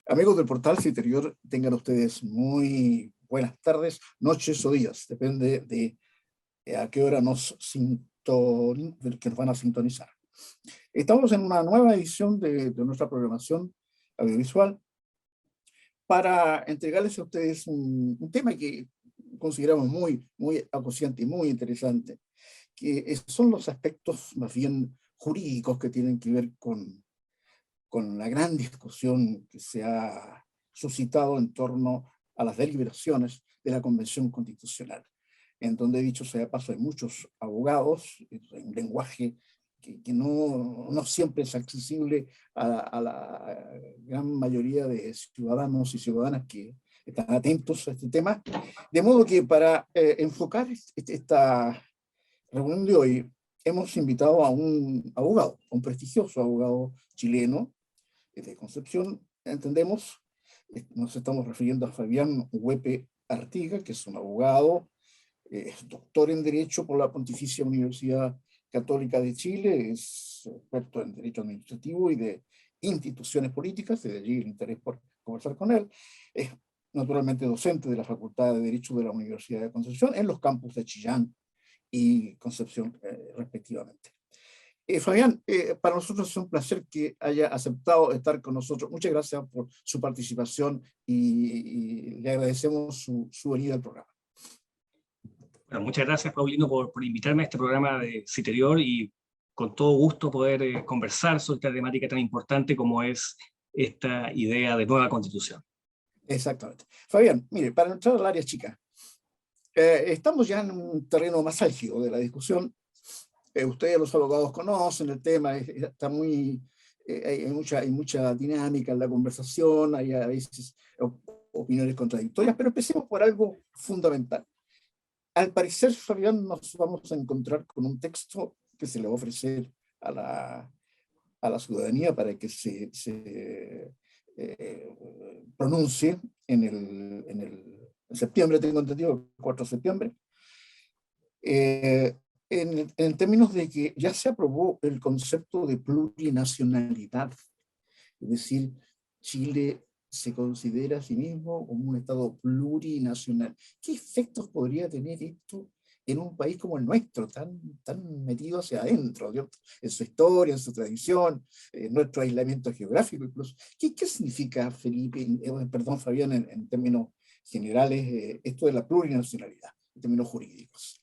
Amigos del portal Citerior, tengan ustedes muy buenas tardes, noches o días, depende de a qué hora que nos van a sintonizar. Estamos en una nueva edición de nuestra programación audiovisual para entregarles a ustedes un tema que consideramos muy acuciante y muy interesante, que son los aspectos más bien jurídicos que tienen que ver con la gran discusión que se ha suscitado en torno a las deliberaciones de la Convención Constitucional, en donde, dicho sea de paso, hay muchos abogados, en un lenguaje que no siempre es accesible a la gran mayoría de ciudadanos y ciudadanas que están atentos a este tema. De modo que para enfocar esta reunión de hoy, hemos invitado a un abogado, a un prestigioso abogado chileno, de Concepción, entendemos, nos estamos refiriendo a Fabián Huepe Artiga, que es un abogado, es doctor en Derecho por la Pontificia Universidad Católica de Chile, es experto en Derecho Administrativo y de instituciones políticas, de allí el interés por conversar con él. Es naturalmente docente de la Facultad de Derecho de la Universidad de Concepción en los campus de Chillán y Concepción, respectivamente. Fabián, para nosotros es un placer que haya aceptado estar con nosotros. Muchas gracias por su participación y le agradecemos su venida al programa. Bueno, muchas gracias, Paulino, por invitarme a este programa de Citerior y con todo gusto poder conversar sobre esta temática tan importante como es esta idea de nueva constitución. Exactamente. Fabián, mire, para entrar al área chica, estamos ya en un terreno más álgido de la discusión. Ustedes los abogados conocen el tema, está hay mucha dinámica en la conversación, hay a veces opiniones contradictorias, pero empecemos por algo fundamental. Al parecer, Fabián, nos vamos a encontrar con un texto que se le va a ofrecer a la ciudadanía para que se pronuncie en septiembre, tengo entendido, el 4 de septiembre, en términos de que ya se aprobó el concepto de plurinacionalidad, es decir, Chile se considera a sí mismo como un Estado plurinacional. ¿Qué efectos podría tener esto en un país como el nuestro, tan metido hacia adentro, ¿cierto? En su historia, en su tradición, en nuestro aislamiento geográfico incluso? ¿Qué significa, Fabián, en términos generales, esto de la plurinacionalidad, en términos jurídicos?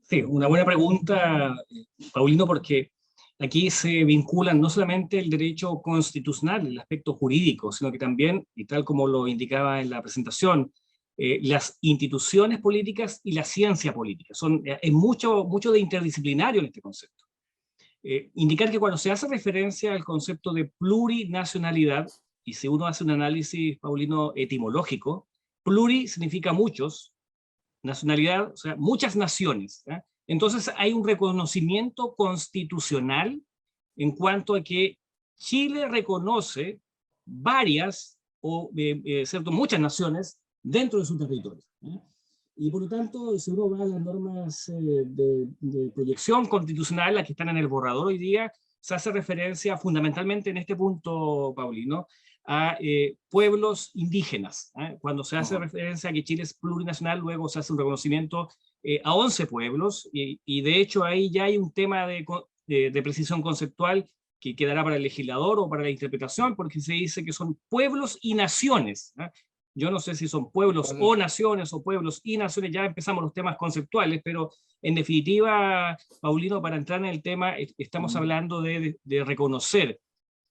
Sí, una buena pregunta, Paulino, porque aquí se vinculan no solamente el derecho constitucional, el aspecto jurídico, sino que también, y tal como lo indicaba en la presentación, las instituciones políticas y la ciencia política. Es mucho de interdisciplinario en este concepto. Indicar que cuando se hace referencia al concepto de plurinacionalidad, y si uno hace un análisis, Paulino, etimológico, pluri significa muchos, nacionalidad, o sea, muchas naciones. ¿Eh? Entonces hay un reconocimiento constitucional en cuanto a que Chile reconoce varias o muchas naciones dentro de su territorio. ¿Eh? Y por lo tanto, si uno va a las normas de proyección constitucional, las que están en el borrador hoy día, se hace referencia fundamentalmente en este punto, Paulino, a pueblos indígenas. Cuando se hace referencia a que Chile es plurinacional, luego se hace un reconocimiento a 11 pueblos, y de hecho ahí ya hay un tema de precisión conceptual que quedará para el legislador o para la interpretación, porque se dice que son pueblos y naciones. Yo no sé si son pueblos o naciones o pueblos y naciones, ya empezamos los temas conceptuales, pero en definitiva, Paulino, para entrar en el tema, estamos hablando de reconocer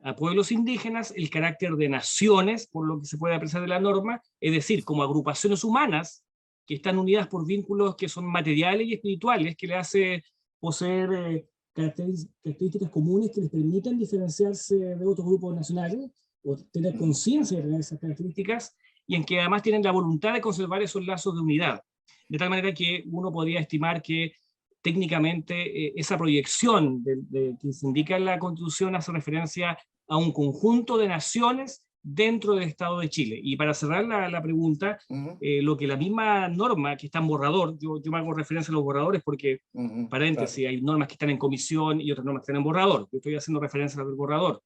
a pueblos indígenas el carácter de naciones, por lo que se puede apreciar de la norma, es decir, como agrupaciones humanas que están unidas por vínculos que son materiales y espirituales, que le hace poseer características comunes que les permitan diferenciarse de otros grupos nacionales o tener conciencia de esas características, y en que además tienen la voluntad de conservar esos lazos de unidad. De tal manera que uno podría estimar que técnicamente esa proyección que se indica en la Constitución hace referencia a un conjunto de naciones dentro del Estado de Chile. Y para cerrar la pregunta, lo que la misma norma que está en borrador, yo me hago referencia a los borradores porque, paréntesis, claro, hay normas que están en comisión y otras normas que están en borrador. Yo estoy haciendo referencia al borrador.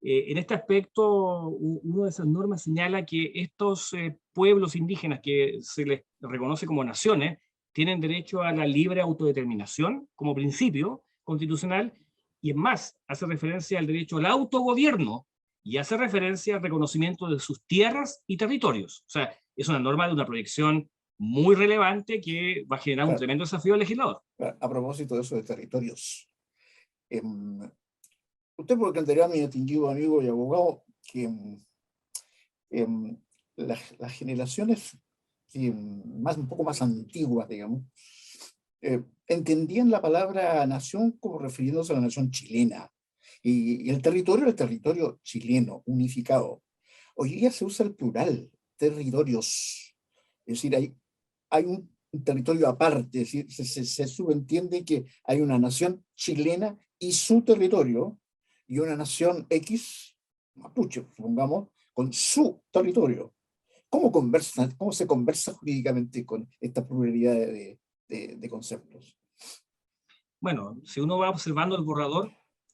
En este aspecto, una de esas normas señala que estos pueblos indígenas que se les reconoce como naciones tienen derecho a la libre autodeterminación como principio constitucional, y es más, hace referencia al derecho al autogobierno y hace referencia al reconocimiento de sus tierras y territorios. O sea, es una norma de una proyección muy relevante que va a generar un tremendo desafío al legislador. A propósito de eso de territorios, usted entenderá, mi distinguido amigo y abogado, que las generaciones un poco más antiguas, digamos, entendían la palabra nación como refiriéndose a la nación chilena, y el territorio chileno, unificado. Hoy día se usa el plural, territorios, es decir, hay un territorio aparte, es decir, se subentiende que hay una nación chilena y su territorio, y una nación X, mapuche, supongamos, con su territorio. ¿Cómo se conversa jurídicamente con esta pluralidad de conceptos? Bueno, si uno va observando el borrador,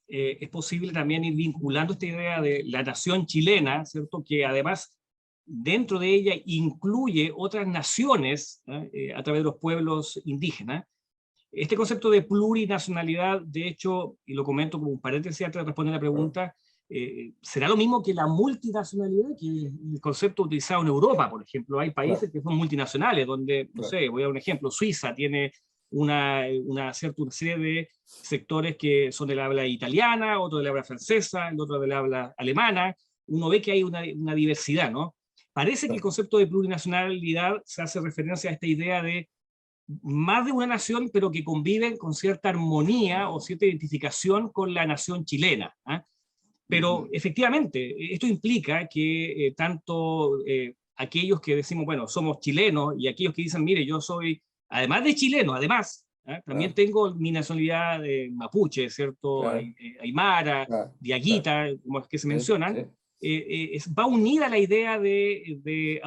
es posible también ir vinculando esta idea de la nación chilena, ¿cierto? Que además dentro de ella incluye otras naciones a través de los pueblos indígenas. Este concepto de plurinacionalidad, de hecho, y lo comento como un paréntesis antes de responder la pregunta, será lo mismo que la multinacionalidad, que es el concepto utilizado en Europa, por ejemplo. Hay países que son multinacionales, donde, no sé, voy a dar un ejemplo, Suiza tiene una serie de sectores que son del habla italiana, otro del habla francesa, el otro del habla alemana. Uno ve que hay una diversidad, ¿no? Parece que el concepto de plurinacionalidad se hace referencia a esta idea de más de una nación, pero que conviven con cierta armonía o cierta identificación con la nación chilena. Pero efectivamente, esto implica que tanto aquellos que decimos, bueno, somos chilenos, y aquellos que dicen, mire, yo soy, además de chileno, además, también tengo mi nacionalidad mapuche, ¿cierto? Aymara, diaguita, como es que se mencionan, va unida a la idea de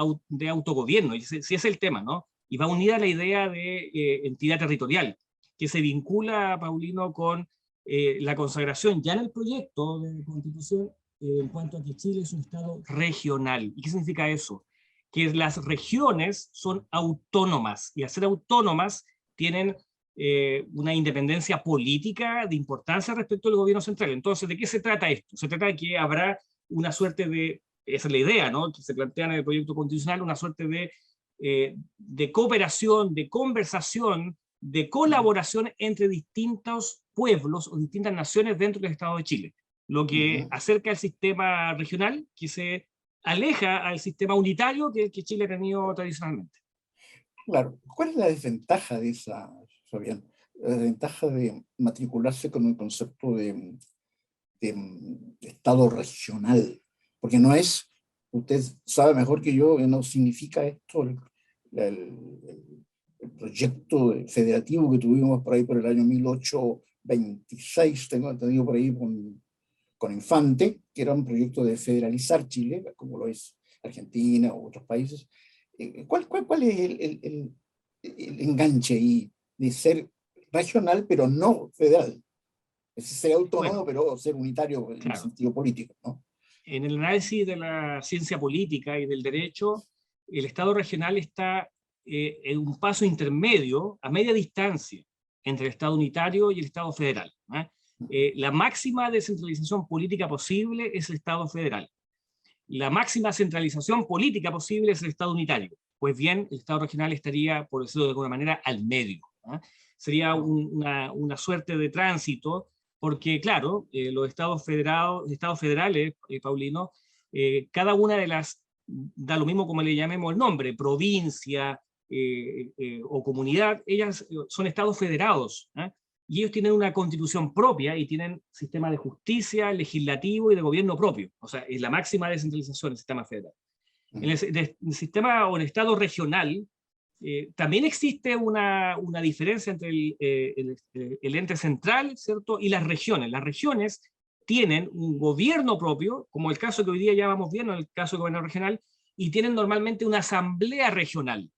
autogobierno, y si es el tema, ¿no? Y va unida a la idea de entidad territorial, que se vincula, Paulino, con la consagración ya en el proyecto de constitución en cuanto a que Chile es un estado regional. ¿Y qué significa eso? Que las regiones son autónomas, y al ser autónomas tienen una independencia política de importancia respecto al gobierno central. Entonces, ¿de qué se trata esto? Se trata de que habrá una suerte de, esa es la idea, ¿no?, que se plantea en el proyecto constitucional, una suerte de cooperación, de conversación, de colaboración entre distintos pueblos o distintas naciones dentro del Estado de Chile, lo que acerca al sistema regional, que se aleja al sistema unitario que Chile ha tenido tradicionalmente. Claro, ¿cuál es la desventaja de esa, Fabián? La desventaja de matricularse con un concepto de Estado regional, porque no es, usted sabe mejor que yo, no significa esto el proyecto federativo que tuvimos por ahí por el año 1826, tengo entendido por ahí con Infante, que era un proyecto de federalizar Chile, como lo es Argentina u otros países. ¿Cuál es el enganche ahí de ser regional pero no federal? Es ser autónomo, pero ser unitario en el sentido político, ¿no? En el análisis de la ciencia política y del derecho, el Estado regional está en un paso intermedio, a media distancia, entre el Estado unitario y el Estado federal. La máxima descentralización política posible es el Estado federal. La máxima centralización política posible es el Estado unitario. Pues bien, el Estado regional estaría, por decirlo de alguna manera, al medio. Sería una suerte de tránsito, porque claro, los estados federales, Paulino, cada una de las, da lo mismo como le llamemos el nombre, provincia o comunidad, ellas son estados federados, y ellos tienen una constitución propia y tienen sistema de justicia, legislativo y de gobierno propio. O sea, es la máxima descentralización del sistema federal. En el sistema o en el estado regional, también existe una diferencia entre el ente central, ¿cierto?, y las regiones. Las regiones tienen un gobierno propio, como el caso que hoy día ya vamos viendo, en el caso del gobierno regional, y tienen normalmente una asamblea regional.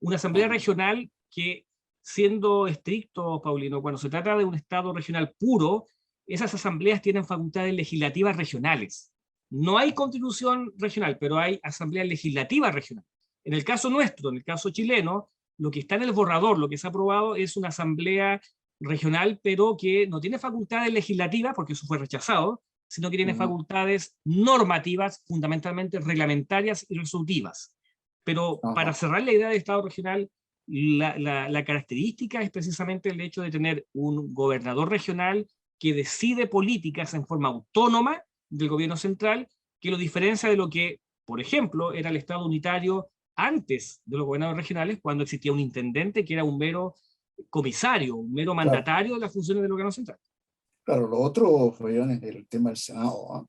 Una asamblea regional que, siendo estricto, Paulino, cuando se trata de un estado regional puro, esas asambleas tienen facultades legislativas regionales. No hay constitución regional, pero hay asambleas legislativas regionales. En el caso nuestro, en el caso chileno, lo que está en el borrador, lo que se ha aprobado es una asamblea regional, pero que no tiene facultades legislativas, porque eso fue rechazado, sino que tiene facultades normativas, fundamentalmente reglamentarias y resolutivas. Pero para cerrar la idea de Estado regional, la característica es precisamente el hecho de tener un gobernador regional que decide políticas en forma autónoma del gobierno central, que lo diferencia de lo que, por ejemplo, era el Estado unitario antes de los gobernadores regionales, cuando existía un intendente que era un mero comisario, un mero mandatario de las funciones del órgano central. Claro, lo otro, Fabián, es el tema del Senado, ¿ah?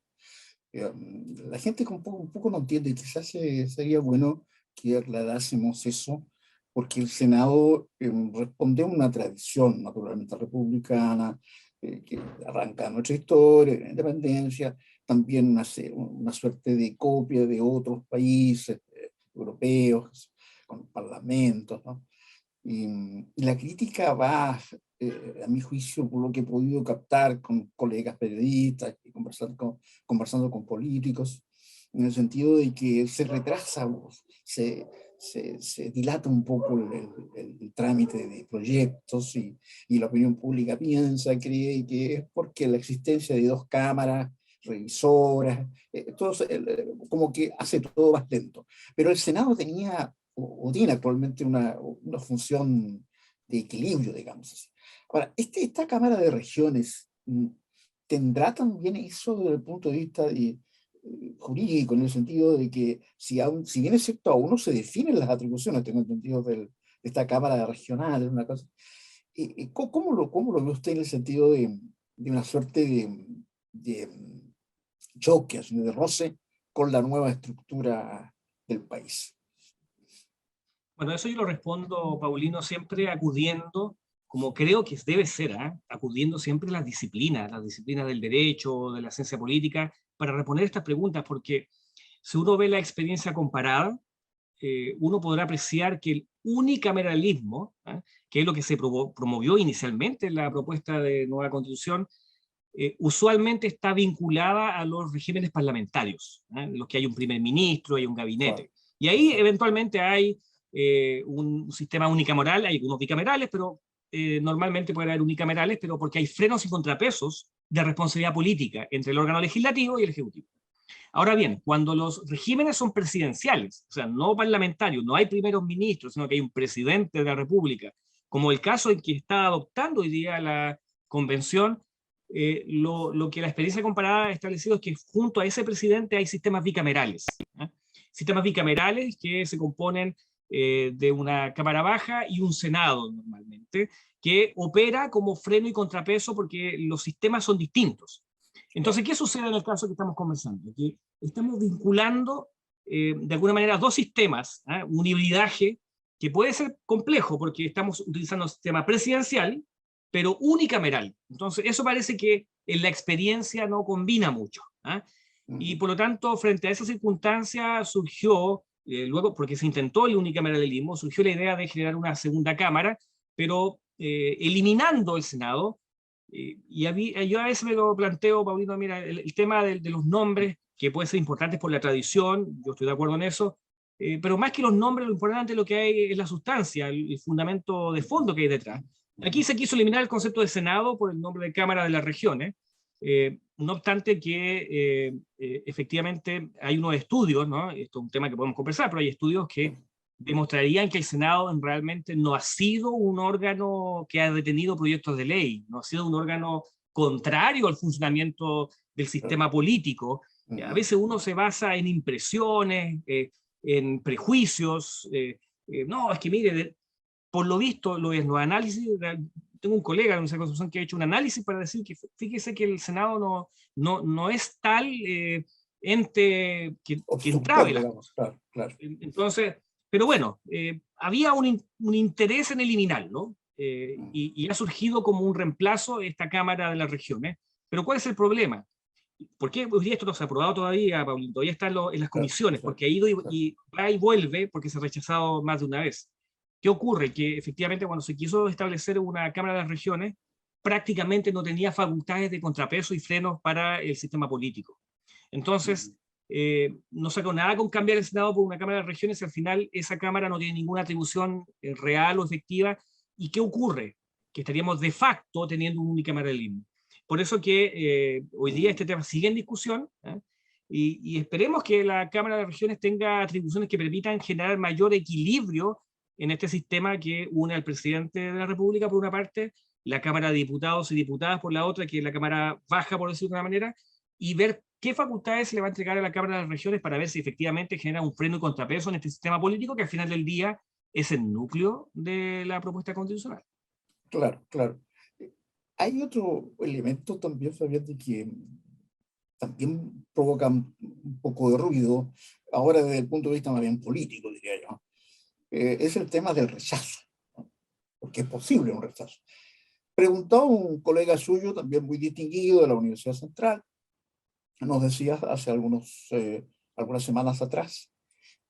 La gente un poco no entiende, quizás sería bueno que aclarásemos eso, porque el Senado responde a una tradición naturalmente republicana, que arranca nuestra historia, la independencia, también una suerte de copia de otros países europeos, con parlamentos, ¿no? Y la crítica va, a mi juicio, por lo que he podido captar con colegas periodistas y conversando con políticos, en el sentido de que se retrasa, se dilata un poco el trámite de proyectos y la opinión pública cree que es porque la existencia de dos cámaras revisoras, como que hace todo más lento. Pero el Senado tenía o tiene actualmente una función de equilibrio, digamos así. Ahora, esta Cámara de Regiones tendrá también eso desde el punto de vista jurídico, en el sentido de que si bien es cierto, aún no se definen las atribuciones, tengo entendido, de esta Cámara Regional, una cosa, ¿cómo lo ve usted en el sentido de una suerte de choque, así, de roce con la nueva estructura del país? Bueno, eso yo lo respondo, Paulino, siempre acudiendo, como creo que debe ser, acudiendo siempre a las disciplinas del derecho, de la ciencia política, para responder estas preguntas, porque si uno ve la experiencia comparada, uno podrá apreciar que el unicameralismo, que es lo que se promovió inicialmente en la propuesta de nueva constitución, usualmente está vinculada a los regímenes parlamentarios, en los que hay un primer ministro, hay un gabinete. Y ahí eventualmente hay un sistema unicameral, hay algunos bicamerales, pero normalmente puede haber unicamerales, pero porque hay frenos y contrapesos de responsabilidad política entre el órgano legislativo y el ejecutivo. Ahora bien, cuando los regímenes son presidenciales, o sea, no parlamentarios, no hay primeros ministros, sino que hay un presidente de la República, como el caso en que está adoptando hoy día la convención, lo que la experiencia comparada ha establecido es que junto a ese presidente hay sistemas bicamerales. Sistemas bicamerales que se componen de una Cámara Baja y un Senado normalmente, que opera como freno y contrapeso porque los sistemas son distintos. Entonces, ¿qué sucede en el caso que estamos conversando? Que estamos vinculando de alguna manera dos sistemas, un hibridaje que puede ser complejo porque estamos utilizando un sistema presidencial, pero unicameral. Entonces, eso parece que en la experiencia no combina mucho. Y por lo tanto, frente a esa circunstancia surgió, luego, porque se intentó el unicameralismo, surgió la idea de generar una segunda cámara, pero eliminando el Senado. Yo a veces me lo planteo, Paulino, mira, el tema de los nombres, que pueden ser importantes por la tradición, yo estoy de acuerdo en eso, pero más que los nombres, lo importante es lo que hay es la sustancia, el fundamento de fondo que hay detrás. Aquí se quiso eliminar el concepto de Senado por el nombre de Cámara de las Regiones, no obstante que efectivamente hay unos estudios, ¿no? Esto es un tema que podemos conversar, pero hay estudios que demostrarían que el Senado realmente no ha sido un órgano que ha detenido proyectos de ley, no ha sido un órgano contrario al funcionamiento del sistema político. A veces uno se basa en impresiones, en prejuicios. No, es que mire, por lo visto, los análisis, tengo un colega en esa construcción que ha hecho un análisis para decir que fíjese que el Senado no es tal ente que entrabe las cosas. Claro. Entonces, pero bueno, había un interés en eliminarlo y ha surgido como un reemplazo esta Cámara de las Regiones. Pero ¿cuál es el problema? ¿Por qué hoy día esto no se ha aprobado todavía, Paulino? Todavía está en las comisiones, porque ha ido y va y vuelve porque se ha rechazado más de una vez. ¿Qué ocurre? Que efectivamente cuando se quiso establecer una Cámara de las Regiones, prácticamente no tenía facultades de contrapeso y frenos para el sistema político. Entonces, no sacó nada con cambiar el Senado por una Cámara de Regiones y al final esa Cámara no tiene ninguna atribución real o efectiva. ¿Y qué ocurre? Que estaríamos de facto teniendo un unicameralismo. Por eso que hoy día este tema sigue en discusión, y esperemos que la Cámara de Regiones tenga atribuciones que permitan generar mayor equilibrio en este sistema que une al presidente de la República por una parte, la Cámara de Diputados y Diputadas por la otra, que es la Cámara baja, por decirlo de una manera, y ver qué facultades se le va a entregar a la Cámara de las Regiones para ver si efectivamente genera un freno y contrapeso en este sistema político que al final del día es el núcleo de la propuesta constitucional. Claro, claro. Hay otro elemento también, Fabián, de que también provoca un poco de ruido, ahora desde el punto de vista más bien político, diría yo. Es el tema del rechazo, ¿no? Porque es posible un rechazo. Preguntó a un colega suyo, también muy distinguido de la Universidad Central, nos decía hace algunas semanas atrás,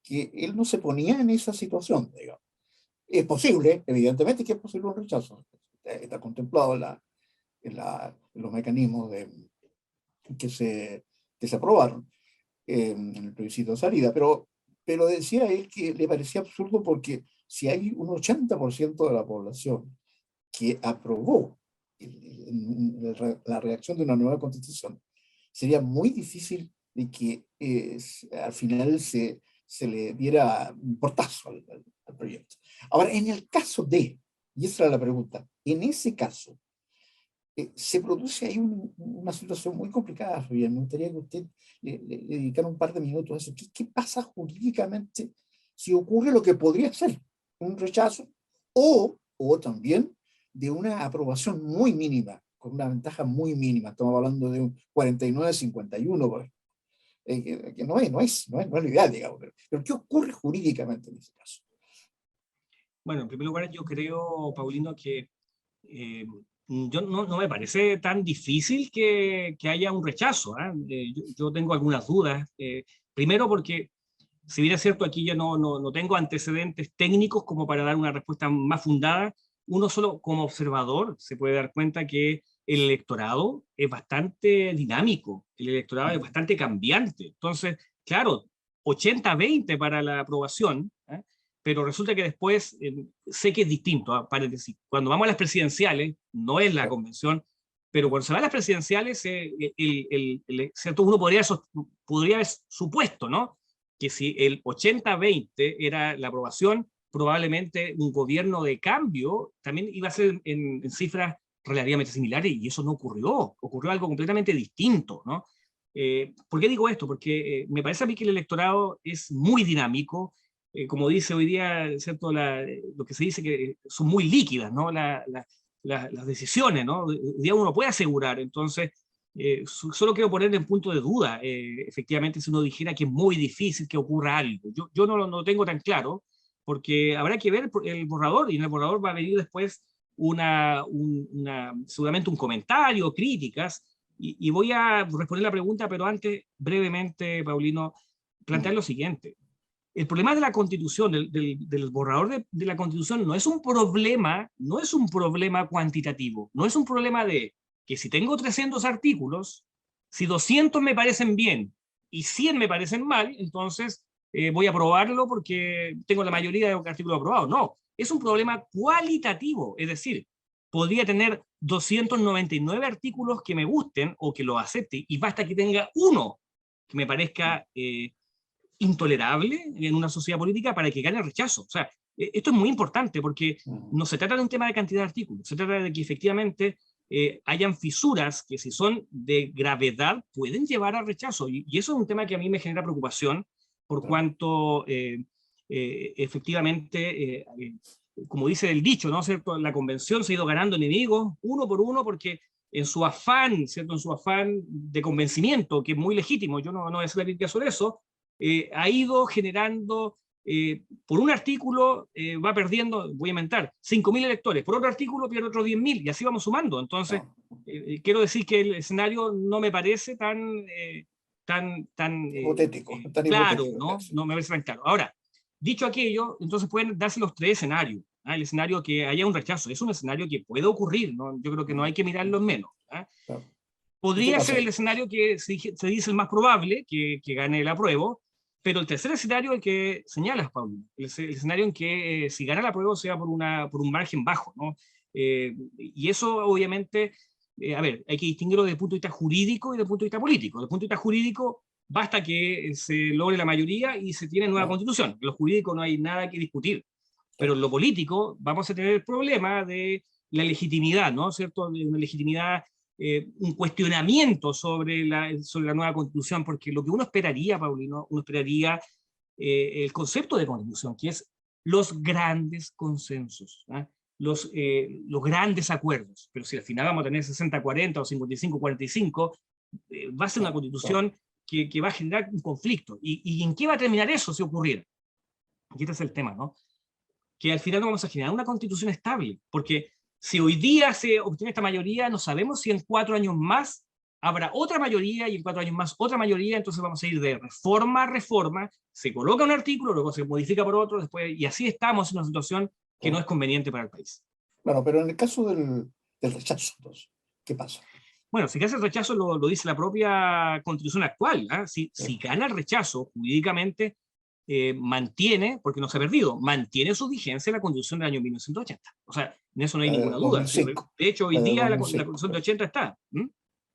que él no se ponía en esa situación, digamos. Es posible, evidentemente que es posible un rechazo, está contemplado en los mecanismos que se aprobaron en el plebiscito de salida, pero decía él que le parecía absurdo porque si hay un 80% de la población que aprobó la redacción de una nueva constitución, sería muy difícil de que al final se le diera un portazo al proyecto. Ahora, en el caso y esa era la pregunta, en ese caso, se produce ahí una situación muy complicada, Fabián. Me gustaría que usted le dedicara un par de minutos a eso. ¿Qué pasa jurídicamente si ocurre lo que podría ser un rechazo o también de una aprobación muy mínima, con una ventaja muy mínima? Estamos hablando de un 49-51, que no es lo ideal, digamos. Pero ¿qué ocurre jurídicamente en ese caso? Bueno, en primer lugar, yo creo, Paulino, que no me parece tan difícil que haya un rechazo. Yo tengo algunas dudas. Primero porque, si bien es cierto, aquí yo no tengo antecedentes técnicos como para dar una respuesta más fundada, uno solo como observador se puede dar cuenta que el electorado es bastante dinámico, el electorado es bastante cambiante. Entonces, claro, 80-20 para la aprobación, pero resulta que después sé que es distinto. Paréntesis, cuando vamos a las presidenciales, no es la convención, pero cuando se va a las presidenciales, ¿cierto? Uno podría haber supuesto, ¿no?, que si el 80-20 era la aprobación, probablemente un gobierno de cambio también iba a ser en cifras relativamente similares, y eso no ocurrió. Ocurrió algo completamente distinto, ¿no? ¿Por qué digo esto? Porque me parece a mí que el electorado es muy dinámico. Como dice hoy día, ¿cierto? Lo que se dice que son muy líquidas, ¿no? Las decisiones, ¿no? Hoy día uno puede asegurar. Entonces, solo quiero poner en punto de duda, efectivamente, si uno dijera que es muy difícil que ocurra algo. Yo no lo tengo tan claro, porque habrá que ver el borrador, y en el borrador va a venir después seguramente un comentario, críticas, y voy a responder la pregunta, pero antes, brevemente, Paulino, plantear lo siguiente. El problema de la Constitución, del borrador de la Constitución, no es un problema cuantitativo, no es un problema de que si tengo 300 artículos, si 200 me parecen bien y 100 me parecen mal, entonces voy a aprobarlo porque tengo la mayoría de los artículos aprobados. No, es un problema cualitativo, es decir, podría tener 299 artículos que me gusten o que lo acepte, y basta que tenga uno que me parezca intolerable en una sociedad política para que gane el rechazo. O sea, esto es muy importante porque no se trata de un tema de cantidad de artículos, se trata de que efectivamente hayan fisuras que, si son de gravedad, pueden llevar al rechazo. Y eso es un tema que a mí me genera preocupación, por cuanto efectivamente, como dice el dicho, ¿no? ¿Cierto? La convención se ha ido ganando enemigos uno por uno porque en su afán, ¿cierto? En su afán de convencimiento, que es muy legítimo, yo no voy a hacer la crítica sobre eso, ha ido generando, por un artículo va perdiendo, voy a inventar, 5.000 electores, por otro artículo pierde otros 10.000, y así vamos sumando. Entonces, quiero decir que el escenario no me parece tan hipotético, tan claro, hipotético, ¿no? casi. No me parece tan claro. Ahora, dicho aquello, entonces pueden darse los tres escenarios. ¿ah? El escenario que haya un rechazo, es un escenario que puede ocurrir, ¿no? Yo creo que no hay que mirarlo en menos. ¿Ah? Claro. ¿Y qué Podría pasa ser el ahí? escenario que se dice el más probable, que gane el apruebo, pero el tercer escenario, el que señalas, Pablo, el escenario en que si gana el apruebo sea por un margen bajo, ¿no? Y eso obviamente, a ver, hay que distinguirlo desde el punto de vista jurídico y desde el punto de vista político. Desde el punto de vista jurídico, basta que se logre la mayoría y se tiene nueva ¿No? constitución. En lo jurídico no hay nada que discutir, pero Claro. en lo político vamos a tener el problema de la legitimidad, ¿no? ¿Cierto? De una legitimidad, un cuestionamiento sobre la nueva constitución, porque lo que uno esperaría, Paulino, uno esperaría el concepto de constitución, que es los grandes consensos, ¿eh? Los grandes acuerdos, pero si al final vamos a tener 60-40 o 55-45, va a ser una Claro, claro. constitución que va a generar un conflicto. ¿Y en qué va a terminar eso si ocurriera? Y este es el tema, ¿no? Que al final no vamos a generar una constitución estable, porque si hoy día se obtiene esta mayoría, no sabemos si en 4 años más habrá otra mayoría y en 4 años más otra mayoría, entonces vamos a ir de reforma a reforma, se coloca un artículo, luego se modifica por otro, después, y así estamos en una situación que no Claro. es conveniente para el país. Bueno, pero en el caso del rechazo, entonces, ¿qué pasa? Bueno, si hace el rechazo lo dice la propia constitución actual, ¿eh? Si Sí. gana el rechazo jurídicamente, mantiene, porque no se ha perdido, mantiene su vigencia la constitución del año 1980. O sea, en eso no hay La ninguna de duda. 2005, De hecho, hoy la de día la 2005, constitución de claro. 80 está. ¿Mm?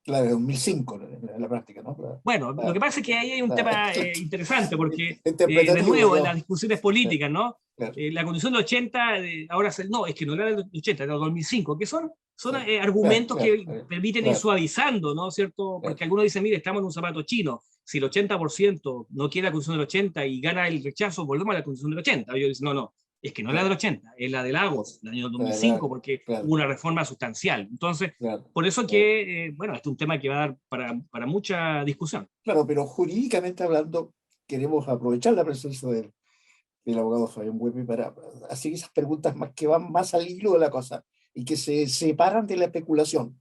La de 2005 en la práctica, ¿no? Bueno, lo que La- pasa es que ahí hay un la- tema interesante, porque de interpretativo, nuevo, en las digamos. discusiones Sí, políticas, ¿no? claro, La constitución de 80, ahora no, es que no era del 80, era del 2005, que son sí, claro, argumentos claro, que permiten ir claro, suavizando, ¿no? ¿Cierto? claro, Porque algunos dicen, mire, estamos en un zapato chino, si el 80% no quiere la constitución del 80 y gana el rechazo, volvemos a la constitución del 80. Ellos dicen, no, no, es que no es la del claro, 80, es la del Lagos, del año claro, 2005, porque claro, hubo una reforma sustancial. Entonces, claro, por eso claro. que, bueno, este es un tema que va a dar para mucha discusión. Claro, pero jurídicamente hablando, queremos aprovechar la presencia del abogado Fabián Huepe para hacer esas preguntas más que van más al hilo de la cosa y que se separan de la especulación.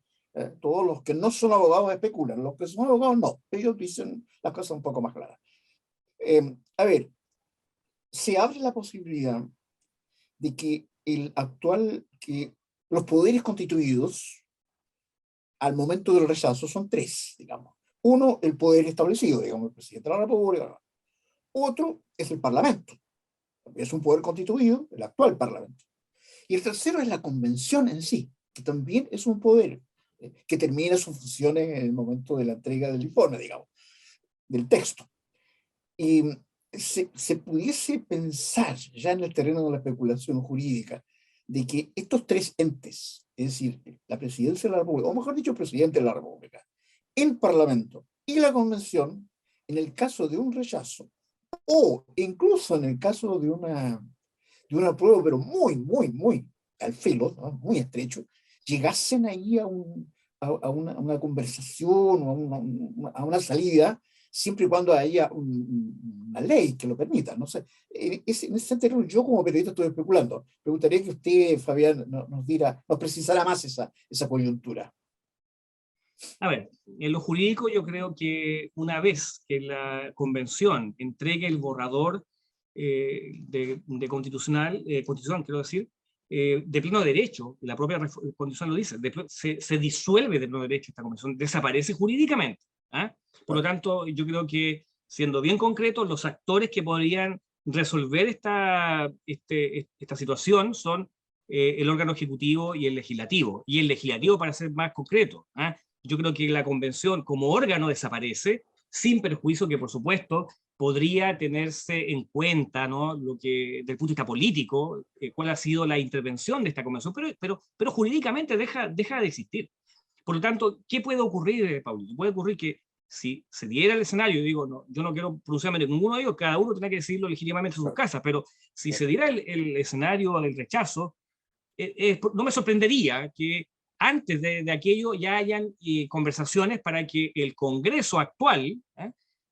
Todos los que no son abogados especulan, los que son abogados no, ellos dicen las cosas un poco más claras. A ver, se abre la posibilidad de que que los poderes constituidos al momento del rechazo son tres, digamos. Uno, el poder establecido, digamos, el presidente de la República. Otro es el Parlamento, es un poder constituido, el actual Parlamento. Y el tercero es la convención en sí, que también es un poder que termina sus funciones en el momento de la entrega del informe, digamos, del texto. Y se pudiese pensar ya en el terreno de la especulación jurídica de que estos tres entes, es decir, la presidencia de la República, o mejor dicho, el presidente de la República, el Parlamento y la Convención, en el caso de un rechazo, o incluso en el caso de una prueba, pero muy, muy, muy al filo, ¿no? Muy estrecho, llegasen ahí a una conversación o a una salida, siempre y cuando haya una ley que lo permita. No sé, en ese terreno, yo como periodista estoy especulando. Me gustaría que usted, Fabián, nos precisara más esa coyuntura. A ver, en lo jurídico yo creo que una vez que la convención entregue el borrador de constitución, quiero decir, de pleno derecho, la propia constitución lo dice, se disuelve de pleno derecho esta convención, desaparece jurídicamente. ¿Ah? Por lo Bueno, tanto, yo creo que, siendo bien concretos, los actores que podrían resolver esta situación son el órgano ejecutivo y el legislativo. Y el legislativo, para ser más concreto, ¿ah? Yo creo que la convención como órgano desaparece, sin perjuicio que, por supuesto, podría tenerse en cuenta, ¿no? Lo que, del punto de vista político, cuál ha sido la intervención de esta convención, pero jurídicamente deja de existir. Por lo tanto, ¿qué puede ocurrir, Paulito? Puede ocurrir que si se diera el escenario, digo, no, yo no quiero pronunciarme de ninguno de ellos, cada uno tiene que decidirlo legítimamente en sus bueno, casas, pero si se bueno, diera el escenario del rechazo, no me sorprendería que antes de aquello ya hayan conversaciones para que el Congreso actual,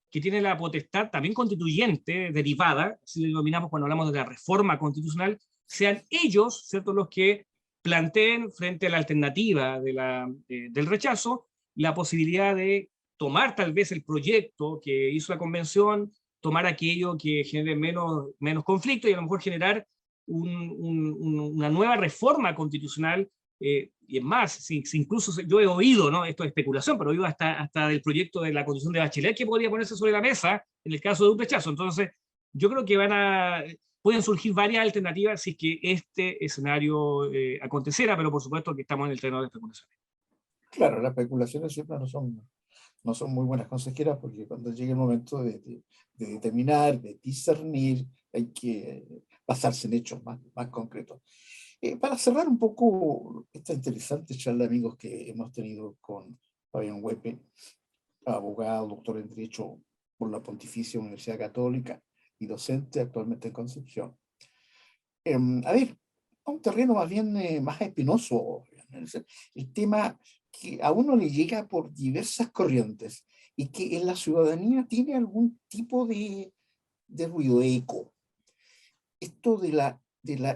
que tiene la potestad también constituyente derivada, así lo denominamos cuando hablamos de la reforma constitucional, sean ellos, ¿cierto?, los que planteen frente a la alternativa del rechazo la posibilidad de tomar tal vez el proyecto que hizo la convención, tomar aquello que genere menos conflicto y a lo mejor generar una nueva reforma constitucional, y es más, si incluso yo he oído, ¿no? Esto es especulación, pero he oído hasta del proyecto de la Constitución de Bachelet que podría ponerse sobre la mesa en el caso de un rechazo. Entonces, yo creo que pueden surgir varias alternativas si es que este escenario aconteciera, pero por supuesto que estamos en el terreno de especulación. Claro, las especulaciones siempre no son muy buenas consejeras, porque cuando llegue el momento de determinar, de discernir, hay que basarse en hechos más concretos. Para cerrar un poco esta interesante charla, amigos, que hemos tenido con Fabián Huepe, abogado, doctor en Derecho por la Pontificia Universidad Católica y docente actualmente en Concepción. A ver, a un terreno más bien más espinoso, el tema que a uno le llega por diversas corrientes y que en la ciudadanía tiene algún tipo de ruido, de eco. Esto de la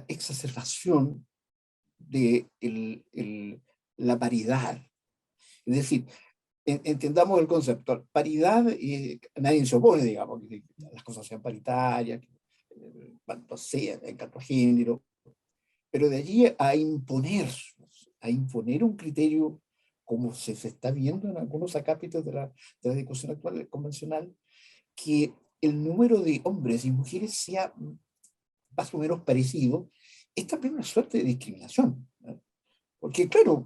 exacerbación de la paridad. Es decir, entendamos el concepto. Paridad, nadie se opone, digamos, que las cosas sean paritarias, cuanto sea, en cuanto a género, pero de allí a imponer un criterio, como se está viendo en algunos acápitos de la discusión actual convencional, que el número de hombres y mujeres sea más o menos parecido, es también una suerte de discriminación, ¿no? Porque claro,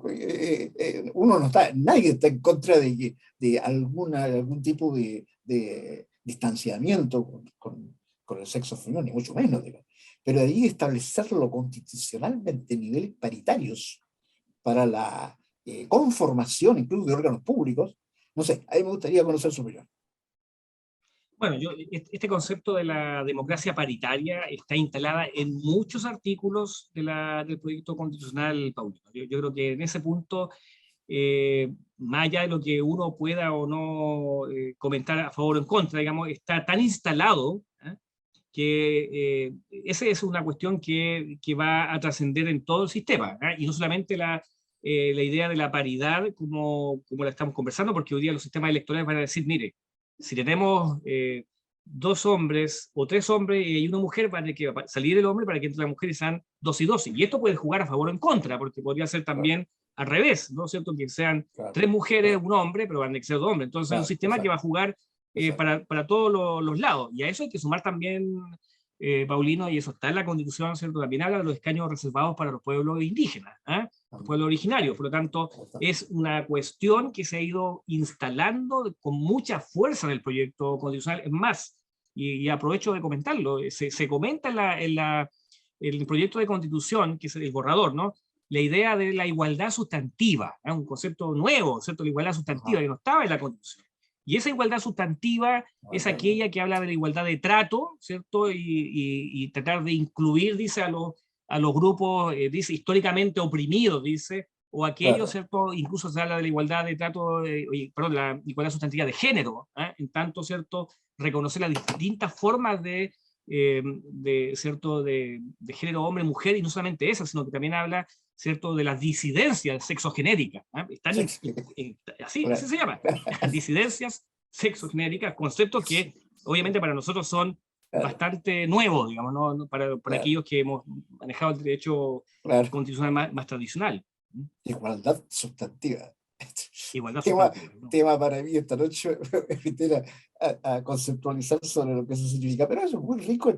uno no está, nadie está en contra de algún tipo de distanciamiento con el sexo femenino, ni mucho menos, digamos. Pero de ahí establecerlo constitucionalmente en niveles paritarios para la conformación incluso de órganos públicos, no sé, a mí me gustaría conocer su opinión. Bueno, este concepto de la democracia paritaria está instalada en muchos artículos del proyecto constitucional, Paulino. Yo creo que en ese punto, más allá de lo que uno pueda o no comentar a favor o en contra, digamos, está tan instalado, ¿eh? Que esa es una cuestión que va a trascender en todo el sistema, ¿eh? Y no solamente la idea de la paridad como la estamos conversando, porque hoy día los sistemas electorales van a decir, mire, si tenemos dos hombres o tres hombres y una mujer, va a tener que salir el hombre para que entre las mujeres sean dos y dos. Y esto puede jugar a favor o en contra, porque podría ser Claro, también al revés, ¿no es cierto? Que sean claro, tres mujeres, claro, un hombre, pero van a tener que ser dos hombres. Entonces es un claro, sistema que va a exacto, jugar exacto. para todos los lados. Y a eso hay que sumar también, Paulino, y eso está en la Constitución, ¿cierto? También habla de los escaños reservados para los pueblos indígenas, ¿eh? Los pueblos originarios. Por lo tanto, es una cuestión que se ha ido instalando con mucha fuerza en el proyecto constitucional. Es más, y aprovecho de comentarlo, se comenta en el proyecto de constitución, que es el borrador, ¿no? La idea de la igualdad sustantiva, ¿eh? Un concepto nuevo, ¿cierto? La igualdad sustantiva Ajá, que no estaba en la constitución. Y esa igualdad sustantiva es aquella que habla de la igualdad de trato, ¿cierto? Y tratar de incluir, dice, a los grupos, dice, históricamente oprimidos, dice, o aquellos, claro, ¿cierto? Incluso se habla de la igualdad de trato, perdón, la igualdad sustantiva de género, ¿eh? En tanto, ¿cierto? Reconocer las distintas formas ¿cierto? De género hombre-mujer, y no solamente eso, sino que también habla, ¿cierto? De las disidencias sexogenéricas, ¿eh? Están sexy, así se llama, disidencias sexogenéricas, conceptos que obviamente para nosotros son claro, bastante nuevos, digamos, ¿no? Para claro, aquellos que hemos manejado el derecho claro. constitucional más tradicional. Igualdad sustantiva. Igualdad Tema, sustantiva, ¿no? tema para mí esta noche, meter a conceptualizar sobre lo que eso significa, pero eso es muy rico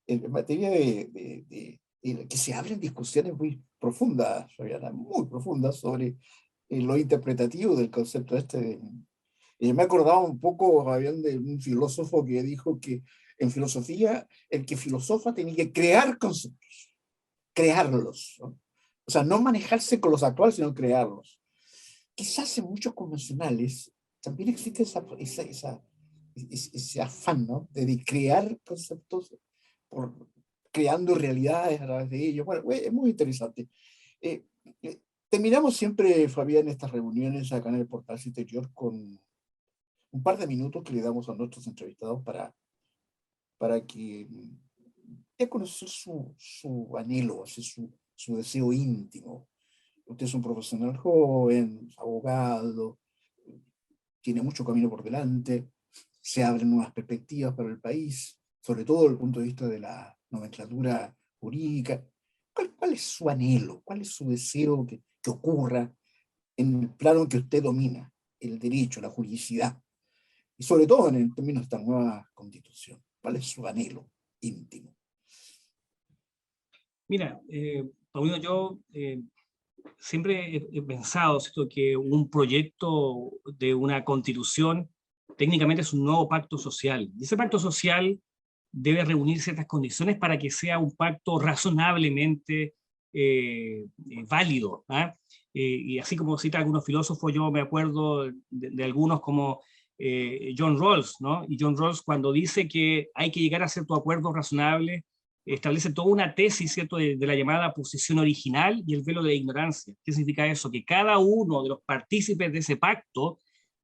en materia que se abren discusiones muy profundas, Fabiana, muy profundas sobre lo interpretativo del concepto este. Me acordaba un poco, Fabián, de un filósofo que dijo que en filosofía el que filosofa tenía que crear conceptos, crearlos, ¿no? O sea, no manejarse con los actuales, sino crearlos. Quizás en muchos convencionales también existe ese afán, ¿no? De crear conceptos, por, creando realidades a través de ellos. Bueno, es muy interesante. Eh, terminamos siempre, Fabián, estas reuniones acá en el Portal Interior con un par de minutos que le damos a nuestros entrevistados para que dé a conocer su anhelo, así, su deseo íntimo. Usted es un profesional joven, abogado, tiene mucho camino por delante, se abren nuevas perspectivas para el país, sobre todo desde el punto de vista de la nomenclatura jurídica. ¿Cuál es su anhelo? ¿Cuál es su deseo que ocurra en el plano en que usted domina, el derecho, la juridicidad? Y sobre todo en términos de esta nueva constitución. ¿Cuál es su anhelo íntimo? Mira, Paulino, yo siempre he pensado, ¿cierto?, que un proyecto de una constitución técnicamente es un nuevo pacto social. Y ese pacto social debe reunir ciertas condiciones para que sea un pacto razonablemente válido. ¿Ah? Y así como cita algunos filósofos, yo me acuerdo de algunos como John Rawls, ¿no? Y John Rawls, cuando dice que hay que llegar a ciertos acuerdos razonables, establece toda una tesis, ¿cierto?, de la llamada posición original y el velo de la ignorancia. ¿Qué significa eso? Que cada uno de los partícipes de ese pacto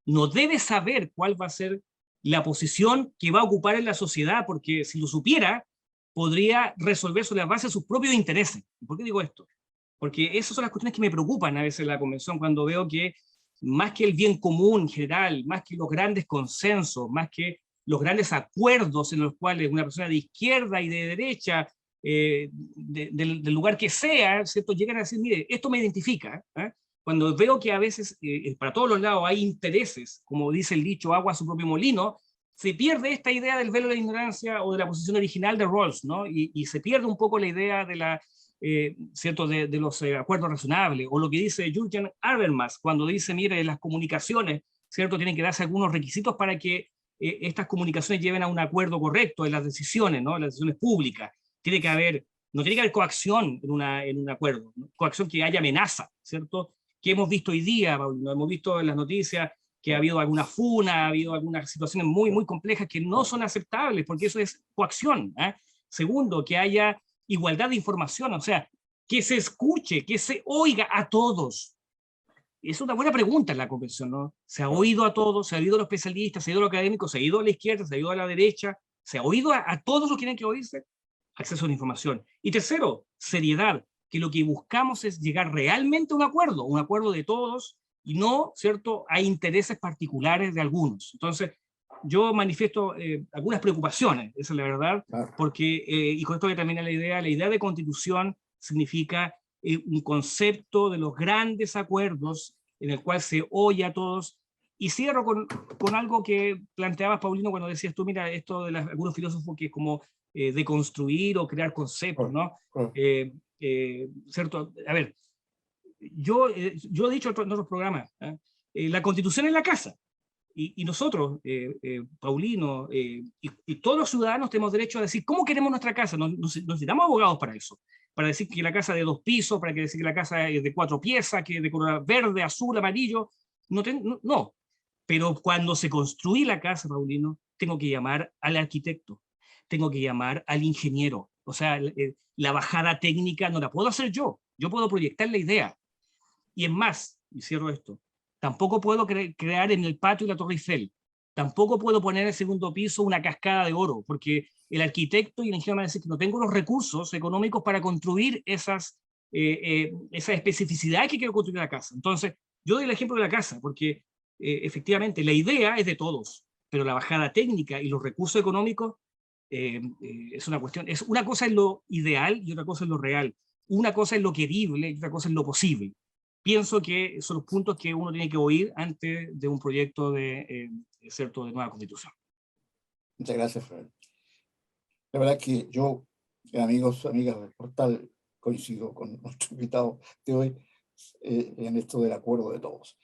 no debe saber cuál va a ser la posición que va a ocupar en la sociedad, porque si lo supiera, podría resolver sobre la base de sus propios intereses. ¿Por qué digo esto? Porque esas son las cuestiones que me preocupan a veces en la convención, cuando veo que más que el bien común general, más que los grandes consensos, más que los grandes acuerdos en los cuales una persona de izquierda y de derecha, del lugar que sea, ¿cierto?, llegan a decir, mire, esto me identifica. ¿Eh? Cuando veo que a veces para todos los lados hay intereses, como dice el dicho, agua a su propio molino, se pierde esta idea del velo de la ignorancia o de la posición original de Rawls, ¿no? Y se pierde un poco la idea de la, ¿cierto?, de los acuerdos razonables, o lo que dice Jürgen Habermas, cuando dice, mire, las comunicaciones, ¿cierto?, tienen que darse algunos requisitos para que estas comunicaciones lleven a un acuerdo correcto en las decisiones, ¿no?, en las decisiones públicas. Tiene que haber, no tiene que haber coacción en un acuerdo, ¿no? Coacción que haya amenaza, ¿cierto?, que hemos visto hoy día, Paulino, hemos visto en las noticias que ha habido alguna funa, ha habido algunas situaciones muy, muy complejas que no son aceptables, porque eso es coacción. ¿Eh? Segundo, que haya igualdad de información, o sea, que se escuche, que se oiga a todos. Es una buena pregunta en la convención, ¿no? Se ha oído a todos, se ha oído a los especialistas, se ha oído a los académicos, se ha oído a la izquierda, se ha oído a la derecha, se ha oído a todos los que tienen que oírse. Acceso a la información. Y tercero, seriedad, que lo que buscamos es llegar realmente a un acuerdo de todos, y no, ¿cierto?, a intereses particulares de algunos. Entonces, yo manifiesto algunas preocupaciones, esa es la verdad, Claro. porque, y con esto que termina la idea de constitución significa un concepto de los grandes acuerdos en el cual se oye a todos. Y cierro con algo que planteabas, Paulino, cuando decías tú, mira, esto de algunos filósofos que es como de construir o crear conceptos, ¿no? ¿Cierto? A ver, yo he dicho en otros programas, ¿eh? La constitución es la casa, y nosotros, Paulino, y todos los ciudadanos tenemos derecho a decir cómo queremos nuestra casa. No necesitamos abogados para eso, para decir que la casa es de 2 pisos, para decir que la casa es de 4 piezas, que es de color verde, azul, amarillo. No. Pero cuando se construye la casa, Paulino, tengo que llamar al arquitecto, tengo que llamar al ingeniero. O sea, la bajada técnica no la puedo hacer yo puedo proyectar la idea. Y es más, y cierro esto, tampoco puedo crear en el patio la Torre Eiffel, tampoco puedo poner en el segundo piso una cascada de oro, porque el arquitecto y el ingeniero me van a decir que no tengo los recursos económicos para construir esa especificidad que quiero construir en la casa. Entonces, yo doy el ejemplo de la casa, porque efectivamente la idea es de todos, pero la bajada técnica y los recursos económicos es una cuestión, una cosa es lo ideal y otra cosa es lo real. Una cosa es lo querible y otra cosa es lo posible. Pienso que son los puntos que uno tiene que oír antes de un proyecto ¿cierto?, de nueva constitución. Muchas gracias, Fred. La verdad que yo, amigos, amigas del portal, coincido con nuestro invitado de hoy en esto del acuerdo de todos.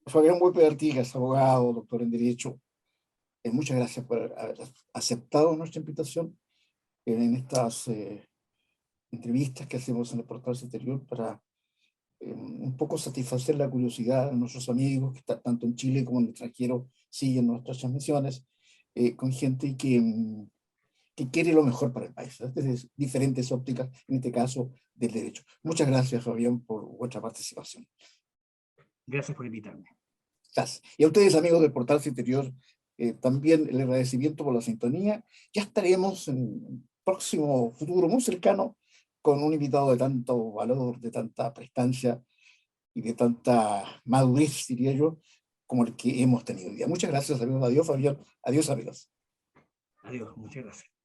Fabián Huepe Artigas, abogado, doctor en Derecho, muchas gracias por haber aceptado nuestra invitación en estas entrevistas que hacemos en el portal Exterior para un poco satisfacer la curiosidad de nuestros amigos que están tanto en Chile como en el extranjero, siguen nuestras transmisiones, con gente que quiere lo mejor para el país, desde diferentes ópticas, en este caso del derecho. Muchas gracias, Fabián, por vuestra participación. Gracias por invitarme. Gracias. Y a ustedes, amigos del portal Interior, también el agradecimiento por la sintonía. Ya estaremos en un próximo futuro muy cercano con un invitado de tanto valor, de tanta prestancia y de tanta madurez, diría yo, como el que hemos tenido hoy día. Muchas gracias, amigos. Adiós, Fabián. Adiós, amigos. Adiós, muchas gracias.